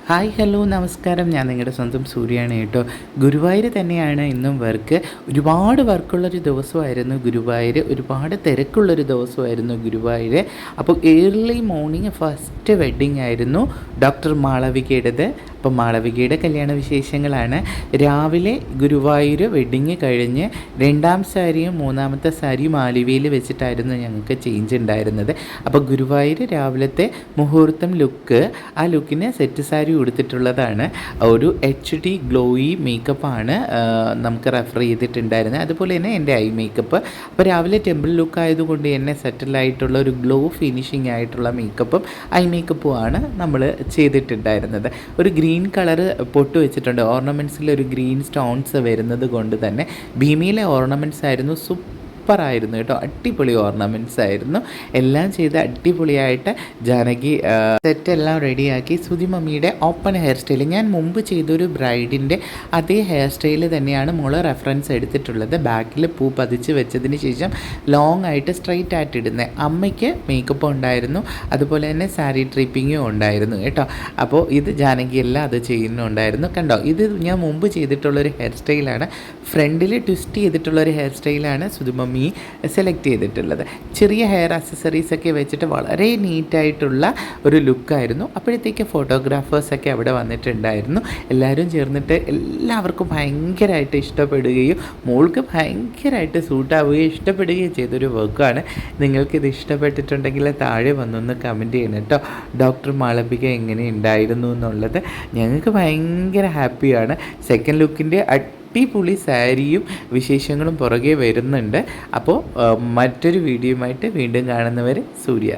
Hi hello നമസ്കാരം. ഞാൻ നിങ്ങളുടെ സ്വന്തം സൂര്യയാണ് കേട്ടോ. ഗുരുവായൂർ തന്നെയാണ് ഇന്നും വർക്ക്. ഒരുപാട് വർക്കുള്ളൊരു ദിവസമായിരുന്നു ഗുരുവായൂർ. ഒരുപാട് തിരക്കുള്ളൊരു ദിവസമായിരുന്നു ഗുരുവായൂർ. അപ്പോൾ ഏർലി മോർണിംഗ് ഫസ്റ്റ് വെഡ്ഡിങ് ആയിരുന്നു ഡോക്ടർ മാളവികയുടേത്. അപ്പോൾ മാളവികയുടെ കല്യാണ വിശേഷങ്ങളാണ്. രാവിലെ ഗുരുവായൂർ വെഡ്ഡിങ് കഴിഞ്ഞ് രണ്ടാം സാരിയും മൂന്നാമത്തെ സാരിയും ആലുവയിൽ വെച്ചിട്ടായിരുന്നു ഞങ്ങൾക്ക് ചേഞ്ച് ഉണ്ടായിരുന്നത്. അപ്പോൾ ഗുരുവായൂർ രാവിലത്തെ മുഹൂർത്തം ലുക്ക്, ആ ലുക്കിന് സെറ്റ് സാരി ഉടുത്തിട്ടുള്ളതാണ്. ഒരു HD ഗ്ലോയി മേക്കപ്പാണ് നമുക്ക് റെഫർ ചെയ്തിട്ടുണ്ടായിരുന്നത്. അതുപോലെ തന്നെ എൻ്റെ ഐ മേക്കപ്പ്. അപ്പോൾ രാവിലെ ടെമ്പിൾ ലുക്ക് ആയതുകൊണ്ട് തന്നെ സെറ്റിലായിട്ടുള്ള ഒരു ഗ്ലോ ഫിനിഷിംഗ് ആയിട്ടുള്ള മേക്കപ്പും ഐ മേക്കപ്പുമാണ് നമ്മൾ ചെയ്തിട്ടുണ്ടായിരുന്നത്. ഒരു ഗ്രീൻ കളർ പൊട്ട് വെച്ചിട്ടുണ്ട്. ഓർണമെൻറ്റ്സിൽ ഒരു ഗ്രീൻ സ്റ്റോൺസ് വരുന്നത് കൊണ്ട് തന്നെ ഭീമിയിലെ ഓർണമെൻറ്റ്സ് ആയിരുന്നു. സൂപ്പറായിരുന്നു കേട്ടോ. അടിപൊളി ഓർണമെൻറ്റ്സ് ആയിരുന്നു. എല്ലാം ചെയ്ത് അടിപൊളിയായിട്ട് ജാനകി സെറ്റെല്ലാം റെഡിയാക്കി. സുധി മമ്മിയുടെ ഓപ്പൺ ഹെയർ സ്റ്റൈൽ, ഞാൻ മുമ്പ് ചെയ്തൊരു ബ്രൈഡിൻ്റെ അതേ ഹെയർ സ്റ്റൈൽ തന്നെയാണ് മോള് റെഫറൻസ് എടുത്തിട്ടുള്ളത്. ബാക്കിൽ പൂ പതിച്ച് വെച്ചതിന് ശേഷം ലോങ് ആയിട്ട് സ്ട്രെയിറ്റ് ആയിട്ട് ഇടുന്നത്. അമ്മയ്ക്ക് മേക്കപ്പ് ഉണ്ടായിരുന്നു, അതുപോലെ തന്നെ സാരി ട്രിപ്പിങ്ങും ഉണ്ടായിരുന്നു കേട്ടോ. അപ്പോൾ ഇത് ജാനകിയെല്ലാം അത് ചെയ്യുന്നുണ്ടായിരുന്നു. കണ്ടോ, ഇത് ഞാൻ മുമ്പ് ചെയ്തിട്ടുള്ളൊരു ഹെയർ സ്റ്റൈലാണ്. ഫ്രണ്ടിൽ ട്വിസ്റ്റ് ചെയ്തിട്ടുള്ളൊരു ഹെയർ സ്റ്റൈലാണ് സുധിമമ്മി സെലക്ട് ചെയ്തിട്ടുള്ളത്. ചെറിയ ഹെയർ അക്സസറീസൊക്കെ വെച്ചിട്ട് വളരെ നീറ്റായിട്ടുള്ള ഒരു ലുക്കായിരുന്നു. അപ്പോഴത്തേക്ക് ഫോട്ടോഗ്രാഫേഴ്സൊക്കെ അവിടെ വന്നിട്ടുണ്ടായിരുന്നു. എല്ലാവരും ചേർന്നിട്ട് എല്ലാവർക്കും ഭയങ്കരമായിട്ട് ഇഷ്ടപ്പെടുകയും മോൾക്ക് ഭയങ്കരമായിട്ട് സൂട്ടാവുകയും ഇഷ്ടപ്പെടുകയും ചെയ്തൊരു വർക്കാണ്. നിങ്ങൾക്കിത് ഇഷ്ടപ്പെട്ടിട്ടുണ്ടെങ്കിൽ താഴെ വന്നൊന്ന് കമൻറ്റ് ചെയ്യണം കേട്ടോ. ഡോക്ടർ മാളവിക എങ്ങനെ ഉണ്ടായിരുന്നു എന്നുള്ളത്. ഞങ്ങൾക്ക് ഭയങ്കര ഹാപ്പിയാണ്. സെക്കൻഡ് ലുക്കിൻ്റെ അടിപൊളി സാരിയും വിശേഷങ്ങളും പുറകെ വരുന്നുണ്ട്. അപ്പോൾ മറ്റൊരു വീഡിയോയുമായിട്ട് വീണ്ടും കാണുന്നവരെ സൂര്യ.